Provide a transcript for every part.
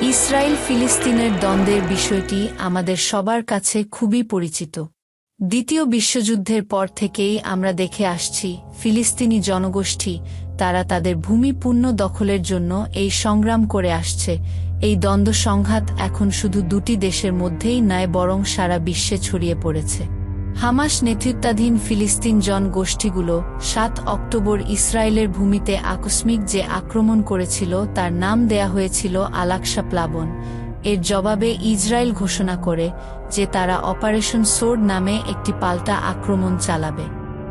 Israel ফিলিস্তিনের দ্বন্দ্বের বিষয়টি আমাদের সবার কাছে খুবই পরিচিত। দ্বিতীয় বিশ্বযুদ্ধের পর থেকেই আমরা দেখে আসছি ফিলিস্তিনি জনগোষ্ঠী তারা তাদের ভূমি পুনঃ দখলের জন্য এই সংগ্রাম করে আসছে। এই দ্বন্দ্ব সংঘাত এখন শুধু দুটি দেশের মধ্যেই নয় বরং সারা বিশ্বে ছড়িয়ে পড়েছে। হামাস নেতৃত্বাধীন ফিলিস্তিন জনগোষ্ঠীগুলো ৭ অক্টোবর ইসরায়েলের ভূমিতে আকস্মিক যে আক্রমণ করেছিল তার নাম দেয়া হয়েছিল আল-আকসা প্লাবন। এর জবাবে ইসরায়েল ঘোষণা করে যে তারা অপারেশন সোর্ড নামে একটি পাল্টা আক্রমণ চালাবে।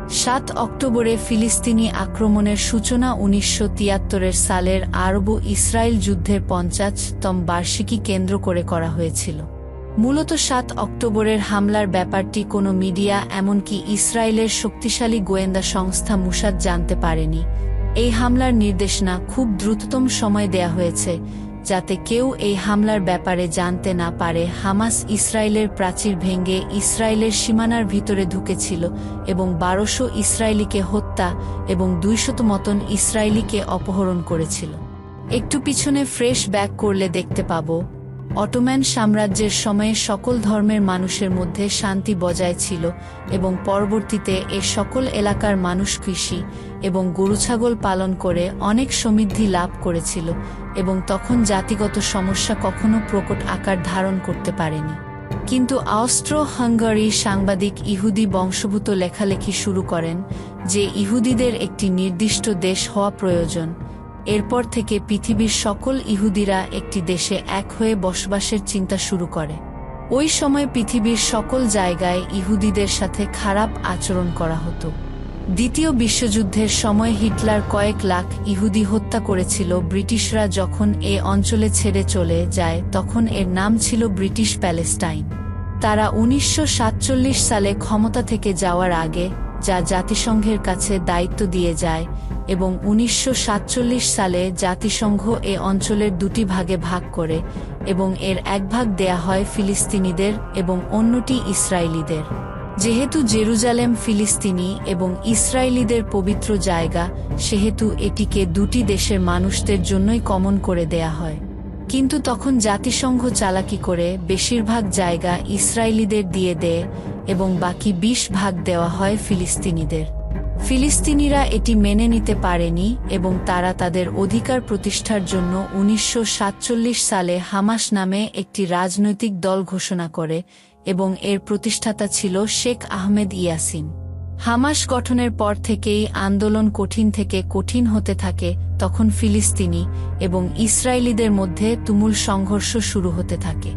৭ অক্টোবরে ফিলিস্তিনি আক্রমণের সূচনা ১৯৭৩ সালের আরব ইসরায়েল যুদ্ধের ৫০তম বার্ষিকী কেন্দ্র করে করা হয়েছিল। মূলত ৭ অক্টোবরের হামলার ব্যাপারটি কোনো মিডিয়া এমনকি ইসরায়েলের শক্তিশালী গোয়েন্দা সংস্থা মুসাদ জানতে পারেনি। এই হামলার নির্দেশনা খুব দ্রুততম সময় দেয়া হয়েছে যাতে কেউ এই হামলার ব্যাপারে জানতে না পারে। হামাস ইসরায়েলের প্রাচীর ভেঙে ইসরায়েলের সীমানার ভিতরে ঢুকেছিল এবং ১২০০ ইসরায়েলিকে হত্যা এবং ২০০ মতন ইসরায়েলিকে অপহরণ করেছিল। একটু পিছনে ফ্রেশ ব্যাক করলে দেখতে পাব অটোম্যান সাম্রাজ্যের সময়ে সকল ধর্মের মানুষের মধ্যে শান্তি বজায় ছিল এবং পরবর্তীতে এ সকল এলাকার মানুষ কৃষি এবং গরুছাগল পালন করে অনেক সমৃদ্ধি লাভ করেছিল এবং তখন জাতিগত সমস্যা কখনো প্রকট আকার ধারণ করতে পারেনি। কিন্তু অস্ট্রো-হাঙ্গারি সাংবাদিক ইহুদি বংশোদ্ভূত লেখালেখি শুরু করেন যে ইহুদিদের একটি নির্দিষ্ট দেশ হওয়া প্রয়োজন। এরপর থেকে পৃথিবীর সকল ইহুদিরা একটি দেশে এক হয়ে বসবাসের চিন্তা শুরু করে। ওই সময় পৃথিবীর সকল জায়গায় ইহুদিদের সাথে খারাপ আচরণ করা হতো। দ্বিতীয় বিশ্বযুদ্ধের সময় হিটলার কয়েক লাখ ইহুদি হত্যা করেছিল। ব্রিটিশরা যখন এ অঞ্চলে ছেড়ে চলে যায় তখন এর নাম ছিল ব্রিটিশ প্যালেস্টাইন। তারা ১৯৪৭ সালে ক্ষমতা থেকে যাওয়ার আগে যা জাতিসংঘের কাছে দায়িত্ব দিয়ে যায় এবং ১৯৪৭ সালে জাতিসংঘ এ অঞ্চলের দুটি ভাগে ভাগ করে এবং এর এক ভাগ দেয়া হয় ফিলিস্তিনিদের এবং অন্যটি ইসরায়েলিদের। যেহেতু জেরুজালেম ফিলিস্তিনি এবং ইসরায়েলিদের পবিত্র জায়গা সেহেতু এটিকে দুটি দেশের মানুষদের জন্যই কমন করে দেয়া হয়। কিন্তু তখন জাতিসংঘ চালাকি করে বেশিরভাগ জায়গা ইসরায়েলিদের দিয়ে দেয় এবং বাকি ২০ ভাগ দেওয়া হয় ফিলিস্তিনিদের। ফিলিস্তিনিরা এটি মেনে নিতে পারেনি এবং তারা তাদের অধিকার প্রতিষ্ঠার জন্য ১৯৪৭ সালে হামাস নামে একটি রাজনৈতিক দল ঘোষণা করে এবং এর প্রতিষ্ঠাতা ছিল শেখ আহমেদ ইয়াসিন। হামাস গঠনের পর থেকেই আন্দোলন কঠিন থেকে কঠিন হতে থাকে। তখন ফিলিস্তিনি এবং ইসরায়েলিদের মধ্যে তুমুল সংঘর্ষ শুরু হতে থাকে।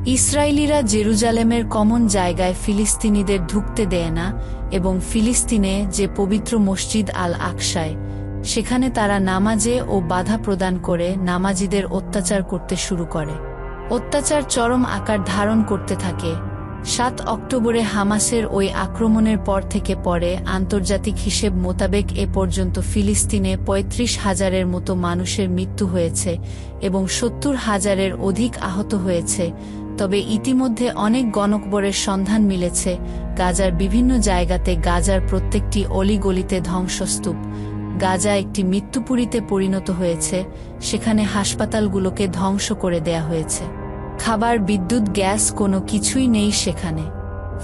ইসরায়েলিরা জেরুজালেমের কমন জায়গায় ফিলিস্তিনিদের ঢুকতে দেয় না এবং ফিলিস্তিনে যে পবিত্র মসজিদ আল আকসায় সেখানে তারা নামাজে ও বাধা প্রদান করে নামাজিদের অত্যাচার করতে শুরু করে। অত্যাচার চরম আকার ধারণ করতে থাকে। ৭ অক্টোবরে হামাসের ওই আক্রমণের পর থেকে পরে আন্তর্জাতিক হিসেব মোতাবেক এ পর্যন্ত ফিলিস্তিনে ৩৫,০০০-এর মতো মানুষের মৃত্যু হয়েছে এবং ৭০,০০০-এর অধিক আহত হয়েছে। তবে ইতিমধ্যে অনেক গণকবরের সন্ধান মিলেছে। গাজার বিভিন্ন জায়গাতে গাজার প্রত্যেকটি অলিগলিতে ধ্বংসস্তূপ। গাজা একটি মৃত্যুপুরীতে পরিণত হয়েছে। সেখানে হাসপাতালগুলোকে ধ্বংস করে দেয়া হয়েছে। খাবার, বিদ্যুৎ, গ্যাস কোনো কিছুই নেই সেখানে।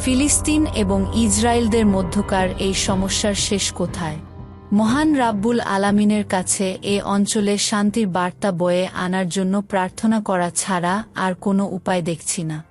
ফিলিস্তিন এবং ইসরায়েলদের মধ্যকার এই সমস্যার শেষ কোথায়? মহান রাব্বুল আলামিনের কাছে এ অঞ্চলে শান্তির বার্তা বয়ে আনার জন্য প্রার্থনা করা ছাড়া আর কোনো উপায় দেখছি না।